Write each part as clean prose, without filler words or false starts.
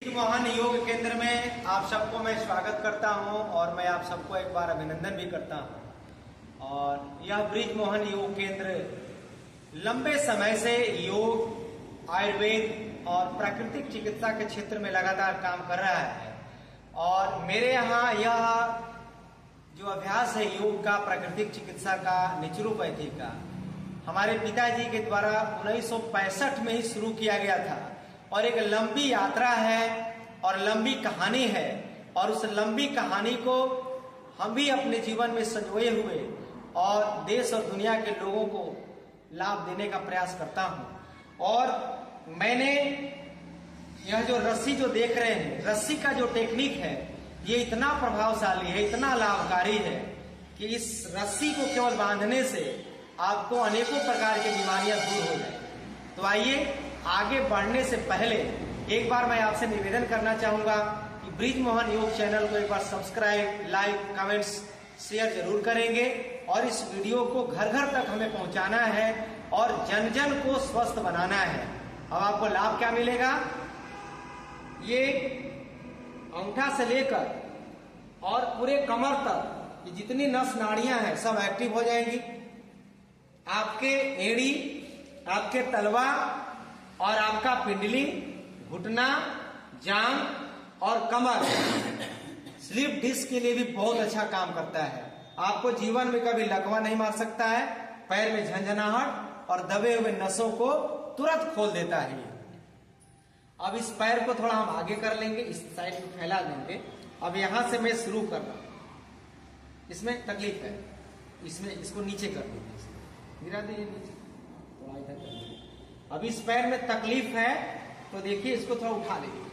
मोहन योग केंद्र में आप सबको मैं स्वागत करता हूं और मैं आप सबको एक बार अभिनंदन भी करता हूं। और यह ब्रिज मोहन योग केंद्र लंबे समय से योग, आयुर्वेद और प्राकृतिक चिकित्सा के क्षेत्र में लगातार काम कर रहा है। और मेरे यहाँ यह जो अभ्यास है योग का, प्राकृतिक चिकित्सा का, नेचुरोपैथी का, हमारे पिताजी के द्वारा 1965 में ही शुरू किया गया था और एक लंबी यात्रा है और लंबी कहानी है। और उस लंबी कहानी को हम भी अपने जीवन में संजोए हुए और देश और दुनिया के लोगों को लाभ देने का प्रयास करता हूं। और मैंने यह जो रस्सी जो देख रहे हैं, रस्सी का जो टेक्निक है, ये इतना प्रभावशाली है, इतना लाभकारी है कि इस रस्सी को केवल बांधने से आपको अनेकों प्रकार की बीमारियां दूर हो जाए। तो आइए, आगे बढ़ने से पहले एक बार मैं आपसे निवेदन करना चाहूंगा कि ब्रिज मोहन योग चैनल को एक बार सब्सक्राइब, लाइक, कमेंट्स, शेयर जरूर करेंगे और इस वीडियो को घर घर तक हमें पहुंचाना है और जन जन को स्वस्थ बनाना है। अब आपको लाभ क्या मिलेगा? ये अंगूठा से लेकर और पूरे कमर तक ये जितनी नस नाड़ियां हैं सब एक्टिव हो जाएंगी। आपके एड़ी, आपके तलवा और आपका पिंडली, घुटना, जांघ और कमर स्लीप डिस्क के लिए भी बहुत अच्छा काम करता है। आपको जीवन में कभी लकवा नहीं मार सकता है। पैर में झंझनाहट और दबे हुए नसों को तुरंत खोल देता है। अब इस पैर को थोड़ा हम आगे कर लेंगे, इस साइड में फैला देंगे। अब यहां से मैं शुरू कर रहा हूं। इसमें तकलीफ है, इसमें इसको नीचे कर दीजिए, गिरा दीजिए नीचे, थोड़ा इधर कर दीजिए। अब इस पैर में तकलीफ है तो देखिए, इसको थोड़ा उठा लीजिए।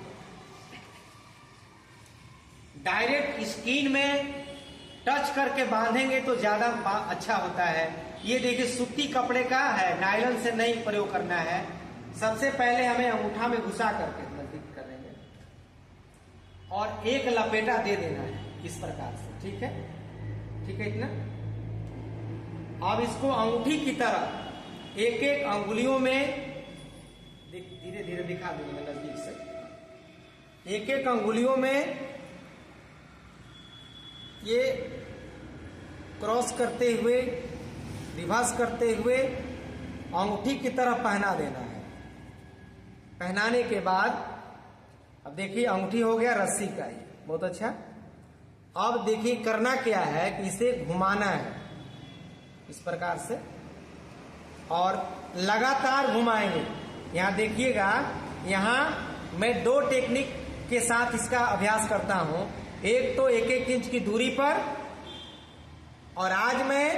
डायरेक्ट स्किन में टच करके बांधेंगे तो ज्यादा अच्छा होता है। ये देखिए, सूती कपड़े का है, नायलॉन से नहीं प्रयोग करना है। सबसे पहले हमें अंगूठा में घुसा करके नजदीक करेंगे और एक लपेटा दे देना है इस प्रकार से। ठीक है, ठीक है इतना। अब इसको अंगूठी की तरह एक एक अंगुलियों में धीरे धीरे दिखा दूंगा नजदीक से। एक एक अंगुलियों में ये क्रॉस करते हुए, रिवर्स करते हुए अंगूठी की तरह पहना देना है। पहनाने के बाद अब देखिए, अंगूठी हो गया रस्सी का ही, बहुत अच्छा। अब देखिए करना क्या है कि इसे घुमाना है इस प्रकार से और लगातार घुमाएंगे। यहां देखिएगा, यहां मैं दो टेक्निक के साथ इसका अभ्यास करता हूं। एक तो 1-1 इंच की दूरी पर, और आज मैं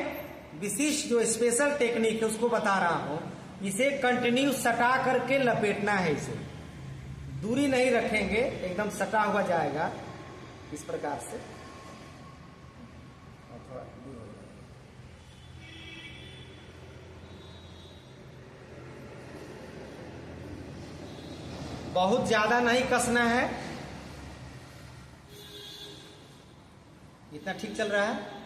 विशिष्ट जो स्पेशल टेक्निक है उसको बता रहा हूं। इसे कंटिन्यू सटा करके लपेटना है। इसे दूरी नहीं रखेंगे, एकदम सटा हुआ जाएगा इस प्रकार से। थोड़ा दूर हो जाएगा। बहुत ज्यादा नहीं कसना है, इतना ठीक चल रहा है।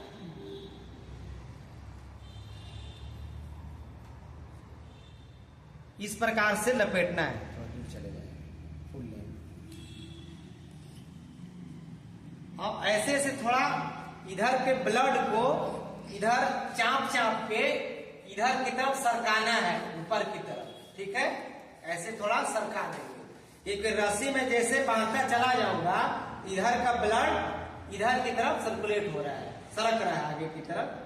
इस प्रकार से लपेटना है, थोड़ा दूर चले जाए फुल लेंथ। अब ऐसे से थोड़ा इधर के ब्लड को इधर चाप चाप के इधर की तरफ सरकाना है, ऊपर की तरफ। ठीक है, ऐसे थोड़ा सरका देंगे। एक रस्सी में जैसे बांधता चला जाऊंगा, इधर का ब्लड इधर की तरफ सर्कुलेट हो रहा है, सरक रहा है आगे की तरफ।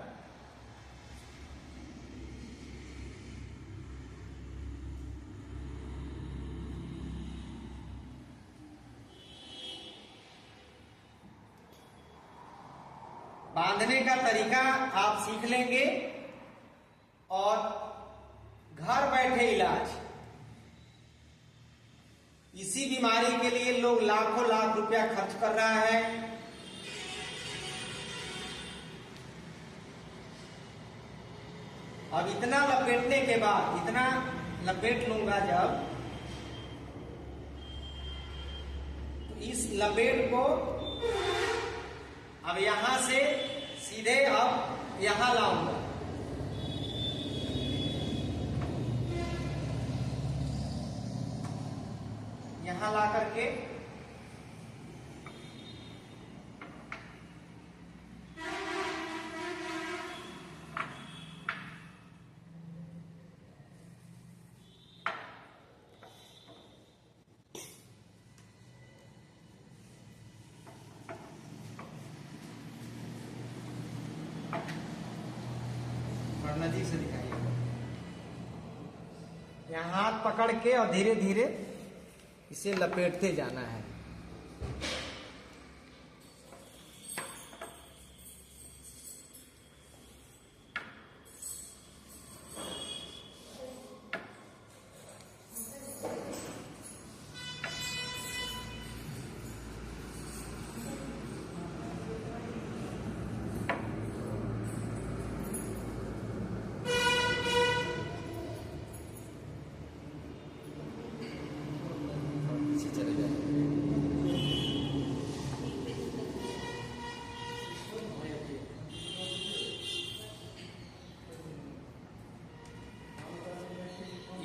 बांधने का तरीका आप सीख लेंगे और घर बैठे इलाज, इसी बीमारी के लिए लोग लाखों लाख रुपया खर्च कर रहा है। अब इतना लपेटने के बाद, इतना लपेट लूंगा जब, तो इस लपेट को अब यहां से सीधे अब यहां लाऊंगा। यहां ला करके यहाँ हाथ पकड़ के और धीरे धीरे इसे लपेटते जाना है।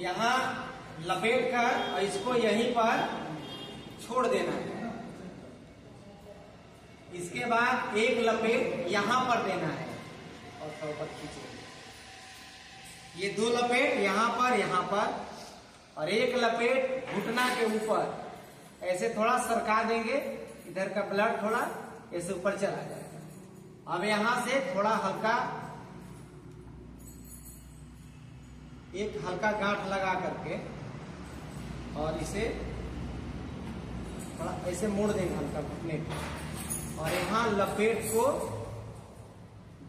यहाँ लपेट कर और इसको यहीं पर छोड़ देना है। इसके बाद एक लपेट यहां पर देना है और थोड़ा खींचे। ये दो लपेट यहां पर और एक लपेट घुटना के ऊपर ऐसे थोड़ा सरका देंगे। इधर का ब्लड थोड़ा ऐसे ऊपर चला जाएगा। अब यहां से थोड़ा हल्का एक हल्का गांठ लगा करके और इसे थोड़ा ऐसे मोड़ देंगे हल्का घुटने को और यहां लपेट को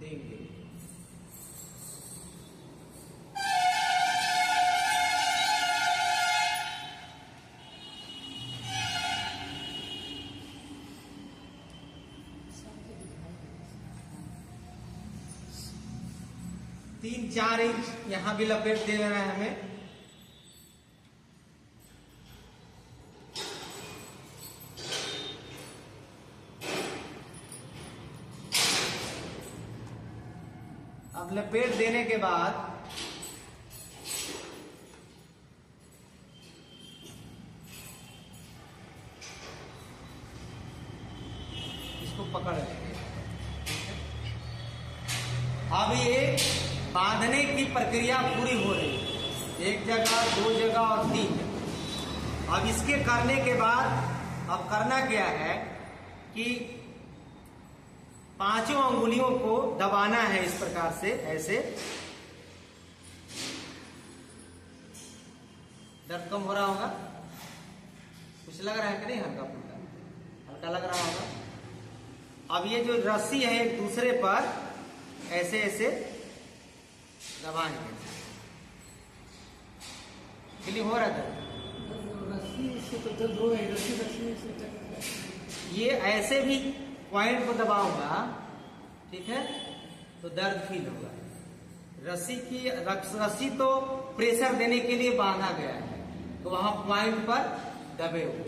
देंगे। तीन चार इंच यहां भी लपेट दे देना है हमें। अब लपेट देने के बाद इसको पकड़ लेंगे। अब ये बांधने की प्रक्रिया पूरी हो रही है, एक जगह, दो जगह और तीन जगह। अब इसके करने के बाद अब करना क्या है कि पांचों अंगुलियों को दबाना है इस प्रकार से, ऐसे। दर्द कम हो रहा होगा, कुछ लग रहा है कि नहीं? हल्का फुल्का हल्का लग रहा होगा। अब ये जो रस्सी है एक दूसरे पर ऐसे ऐसे दबाएंगे। क्लियर हो रहा था? रस्सी से तो दर्द हो रही, रस्सी से ये ऐसे भी पॉइंट को दबाऊंगा, ठीक है, तो दर्द फील होगा। रस्सी तो प्रेशर देने के लिए बांधा गया है, तो वहां पॉइंट पर दबे हुए।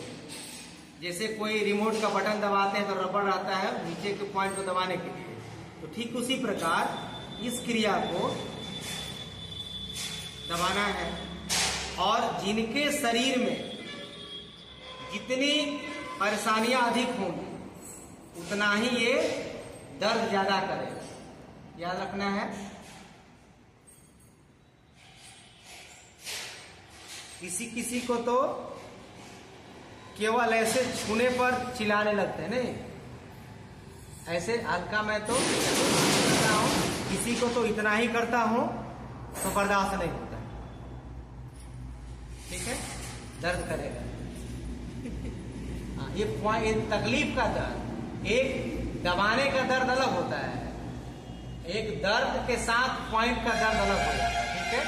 जैसे कोई रिमोट का बटन दबाते हैं तो रबड़ रहता है नीचे के पॉइंट को दबाने के लिए, तो ठीक उसी प्रकार इस क्रिया को दबाना है। और जिनके शरीर में जितनी परेशानियां अधिक होंगी उतना ही ये दर्द ज्यादा करेगा, याद रखना है। किसी किसी को तो केवल ऐसे छूने पर चिल्लाने लगते हैं, नहीं? ऐसे हल्का मैं तो करता हूं, किसी को तो इतना ही करता हूं तो बर्दाश्त नहीं होता, ठीक है, दर्द करेगा। हाँ, ये तकलीफ का दर्द, एक दबाने का दर्द अलग होता है, एक दर्द के साथ पॉइंट का दर्द अलग हो जाता है, ठीक है।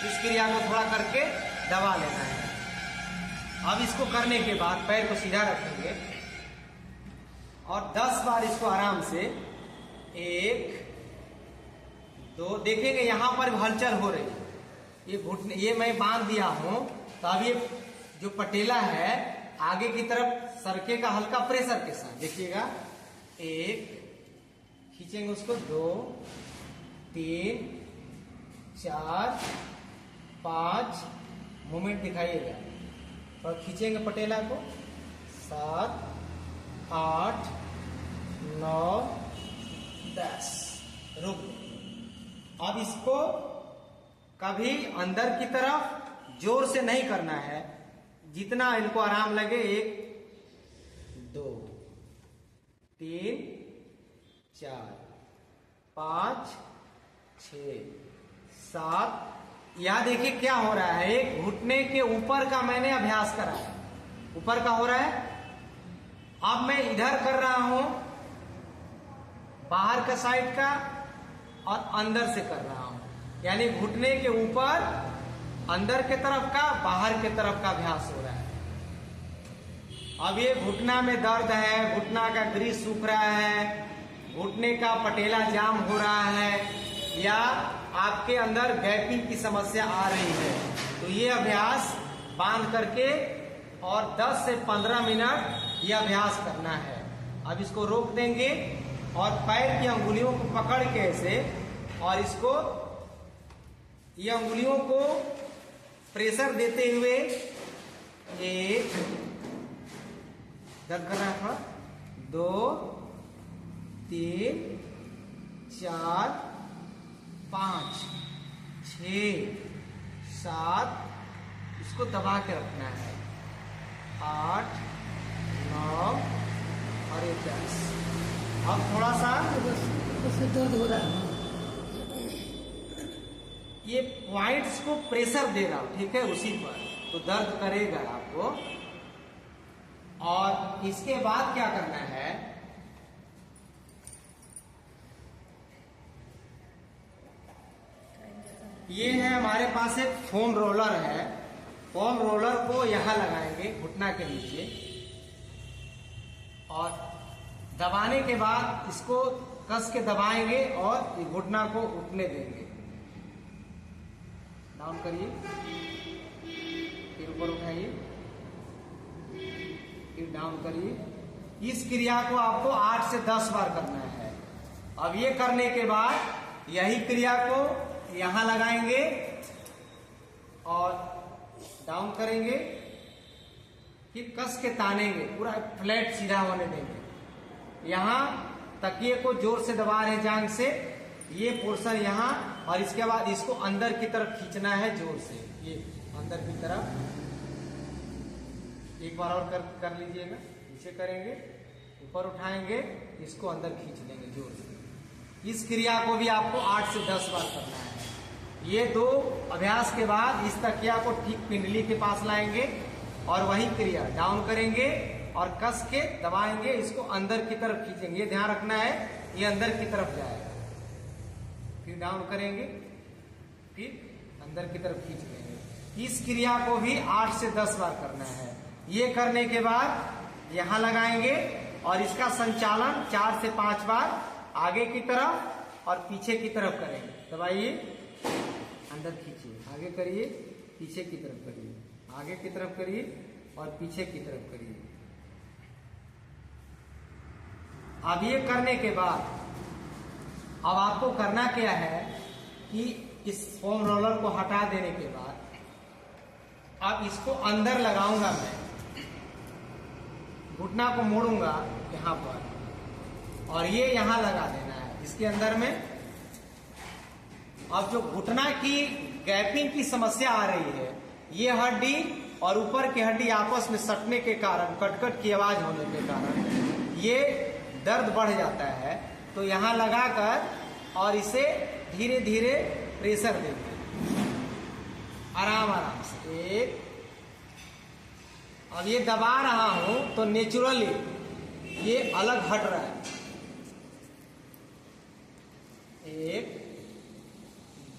इस क्रिया को थोड़ा करके दबा लेना है। अब इसको करने के बाद पैर को सीधा रखेंगे और 10 बार इसको आराम से, 1 2, देखेंगे यहां पर हलचल हो रही है। ये घुटने, ये मैं बांध दिया हूं तो अब ये जो पटेला है आगे की तरफ सरकेगा हल्का प्रेशर के साथ, देखिएगा। 1 खींचेंगे उसको, 2 3 4 5 मूवमेंट दिखाइएगा और खींचेंगे पटेला को, 7 8 9 10, रुक। अब इसको कभी अंदर की तरफ जोर से नहीं करना है, जितना इनको आराम लगे। 1 2 3 4 5 6 7 यहां देखिए क्या हो रहा है, एक घुटने के ऊपर का मैंने अभ्यास करा है, ऊपर का हो रहा है। अब मैं इधर कर रहा हूं, बाहर का साइड का और अंदर से कर रहा हूं, यानी घुटने के ऊपर अंदर के तरफ का, बाहर के तरफ का अभ्यास हो रहा है। अब ये घुटना में दर्द है, घुटना का ग्रीस सूख रहा है, घुटने का पटेला जाम हो रहा है, या आपके अंदर गैपिंग की समस्या आ रही है, तो ये अभ्यास बांध करके और 10 से 15 मिनट ये अभ्यास करना है। अब इसको रोक देंगे और पैर की अंगुलियों को पकड़ के ऐसे, और इसको ये अंगुलियों को प्रेशर देते हुए, एक दर्द कर रहा है थोड़ा, 2 3 4 5 6 7, इसको दबा के रखना है, 8 9 और 10। अब थोड़ा सा बस दर्द हो रहा है। ये पॉइंट्स को प्रेशर दे रहा हूं, ठीक है, उसी पर, तो दर्द करेगा आपको। और इसके बाद क्या करना है, ये है हमारे पास एक फोम रोलर है, फोम रोलर को यहां लगाएंगे घुटना के नीचे, और दबाने के बाद इसको कस के दबाएंगे और ये घुटना को उठने देंगे। डाउन करिए, फिर ऊपर उठाइए, फिर डाउन करिए। इस क्रिया को आपको 8 से 10 बार करना है। अब ये करने के बाद यही क्रिया को यहां लगाएंगे और डाउन करेंगे, फिर कस के तानेंगे, पूरा फ्लैट सीधा होने देंगे। यहां तकिए को जोर से दबा रहे जांघ से, ये पोर्शन यहां, और इसके बाद इसको अंदर की तरफ खींचना है जोर से, ये अंदर की तरफ। एक बार और कर लीजिएगा, नीचे करेंगे, ऊपर उठाएंगे, इसको अंदर खींच लेंगे जोर से। इस क्रिया को भी आपको 8 से 10 बार करना है। ये 2 अभ्यास के बाद इस तकिया को ठीक पिंडली के पास लाएंगे और वही क्रिया डाउन करेंगे और कस के दबाएंगे, इसको अंदर की तरफ खींचेंगे। ये ध्यान रखना है, ये अंदर की तरफ जाएगा। फिर डाउन करेंगे, फिर अंदर की तरफ खींच लेंगे। इस क्रिया को भी 8 से 10 बार करना है। ये करने के बाद यहां लगाएंगे और इसका संचालन 4 से 5 बार आगे की तरफ और पीछे की तरफ करेंगे। दबाइए, अंदर खींचिए, आगे करिए, पीछे की तरफ करिए, आगे की तरफ करिए और पीछे की तरफ करिए। अब ये करने के बाद अब आपको करना क्या है कि इस फोम रोलर को हटा देने के बाद अब इसको अंदर लगाऊंगा मैं, घुटना को मोड़ूंगा यहां पर और ये यहां लगा देना है इसके अंदर में। अब जो घुटना की गैपिंग की समस्या आ रही है, ये हड्डी और ऊपर की हड्डी आपस में सटने के कारण, कटकट की आवाज होने के कारण ये दर्द बढ़ जाता है। तो यहां लगाकर और इसे धीरे धीरे प्रेशर देंगे, आराम आराम से। एक, अब ये दबा रहा हूं तो नेचुरली ये अलग हट रहा है। 1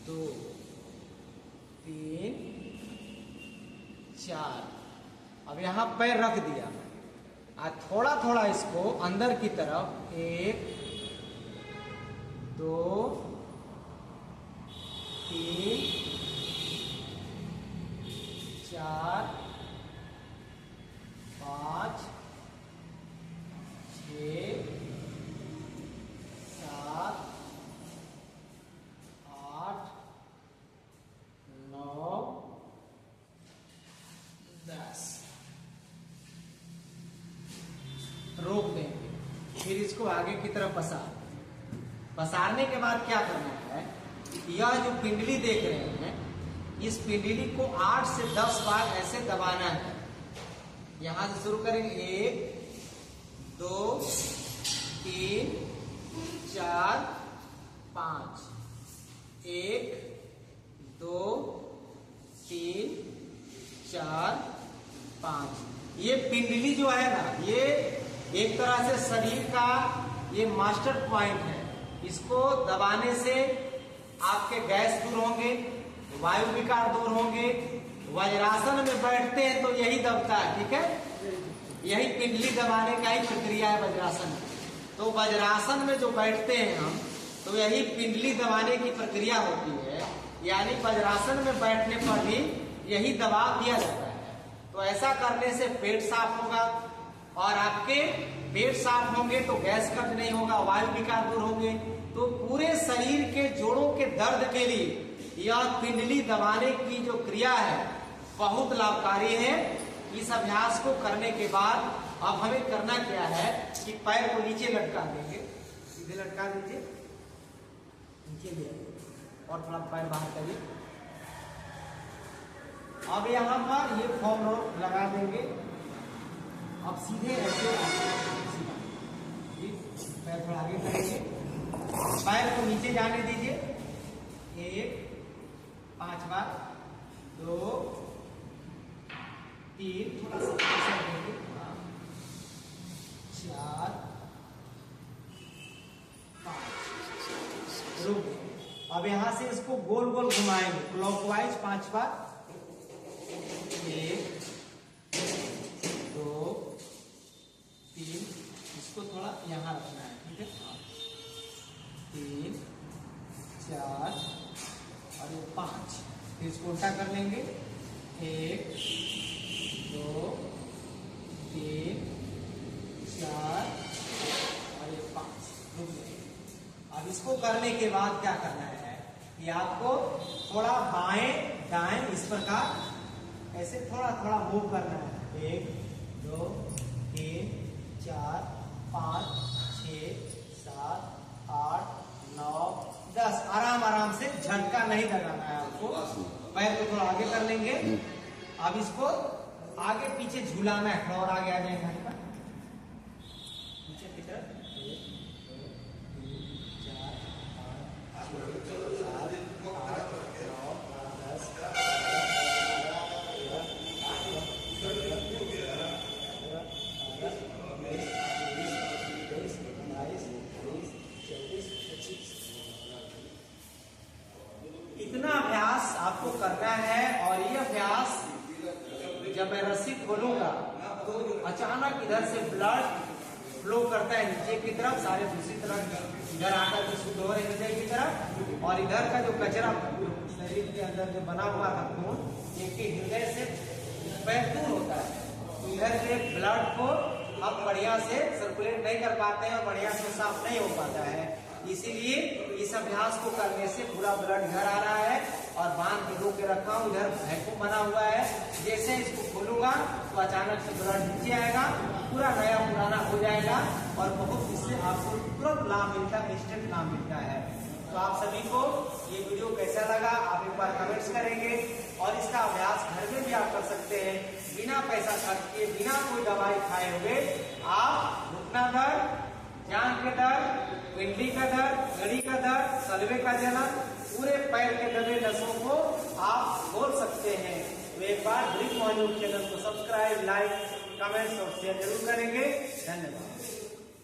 2 3 4। अब यहां पैर रख दिया और थोड़ा थोड़ा इसको अंदर की तरफ 1 2 3 4 5 6 7 8 9 10। रोक देंगे, फिर इसको आगे की तरफ पसारने के बाद क्या करना है, यह जो पिंडली देख रहे हैं, इस पिंडली को 8 से 10 बार ऐसे दबाना है। यहां से शुरू करेंगे 1 2 3 4 5। 1 2 3 4 5। ये पिंडली जो है ना, ये एक तरह से शरीर का ये मास्टर पॉइंट है। इसको दबाने से आपके गैस दूर होंगे, वायु विकार दूर होंगे। वज्रासन में बैठते हैं तो यही दबता है, ठीक है। यही पिंडली दबाने का ही प्रक्रिया है वज्रासन में। तो वज्रासन में जो बैठते हैं हम, तो यही पिंडली दबाने की प्रक्रिया होती है। यानी वज्रासन में बैठने पर भी यही दबाव दिया जाता है। तो ऐसा करने से पेट साफ होगा, और आपके पेट साफ होंगे तो गैस कब्ज नहीं होगा, वायु विकार दूर होंगे। तो पूरे शरीर के जोड़ों के दर्द के लिए यह पिंडली दबाने की जो क्रिया है बहुत लाभकारी है। इस अभ्यास को करने के बाद अब हमें करना क्या है कि पैर को नीचे लटका देंगे, सीधे लटका दीजिए, नीचे ले आइए और थोड़ा पैर बाहर करिए। अब यहाँ पर ये फॉर्म रोल लगा देंगे। अब सीधे ऐसे पैर थोड़ा आगे करेंगे, पैर को नीचे जाने दीजिए। 1 5 बार, 2 3, थोड़ा सा प्रेशर देंगे, 4 5। रुक। अब यहां से इसको गोल गोल घुमाएंगे क्लॉकवाइज 5 बार। 1 2 3, इसको थोड़ा यहां रखना है, ठीक है। 3 4 और ये 5। फिर इसको उल्टा कर लेंगे। 1 2 3 4 और ये 5। रुक जाइए। अब इसको करने के बाद क्या करना है कि आपको थोड़ा बाएं दाएं इस प्रकार ऐसे थोड़ा थोड़ा मूव करना है। 1 2 3 4 5 6 7 8 9 10। आराम आराम से, झटका नहीं लगाना है आपको। पैर को थोड़ा आगे कर लेंगे। अब इसको आगे पीछे झूलाना है, थोड़ा और आगे आ जाएगा नीचे की तरफ। 1 2 3 4 5 6 7 8 9 10 इतना अभ्यास आपको करना है। और ये अभ्यास जब मैं रस्सी खोलूंगा तो अचानक इधर से ब्लड फ्लो करता है नीचे की तरफ, सारे दूसरी तरफ इधर आकर के शुद्ध हो रहे हृदय की तरफ। और इधर का जो कचरा शरीर के अंदर जो बना हुआ था खून, एक हृदय से दूर होता है। तो इधर के ब्लड को हम बढ़िया से सर्कुलेट नहीं कर पाते हैं और बढ़िया से साफ नहीं हो पाता है। इसीलिए इस अभ्यास को करने से पूरा ब्लड इधर आ रहा है और बांध के रोक के रखा हूँ। इधर वैक्यूम बना हुआ है, जैसे इसको खोलूंगा तो अचानक से ब्लड नीचे आएगा, पूरा नया पुराना हो जाएगा और बहुत इससे आपको तुरंत लाभ मिलता है, इंस्टेंट लाभ मिलता है। तो आप सभी को ये वीडियो कैसा लगा आप एक बार कमेंट्स करेंगे। और इसका अभ्यास घर में भी आप कर सकते हैं, बिना पैसा खर्च किए, बिना कोई दवाई खाए हुए। आप घुटना दर्द, जांघ के दर्द, पिंडली का दर्द, गड़ी का दर्द, सलवे का जलन, पूरे पैर के दबे नसों को आप खोल सकते हैं। तो एक बार ब्रीथ मॉर्निंग चैनल को सब्सक्राइब, लाइक, कमेंट्स और शेयर जरूर करेंगे। धन्यवाद।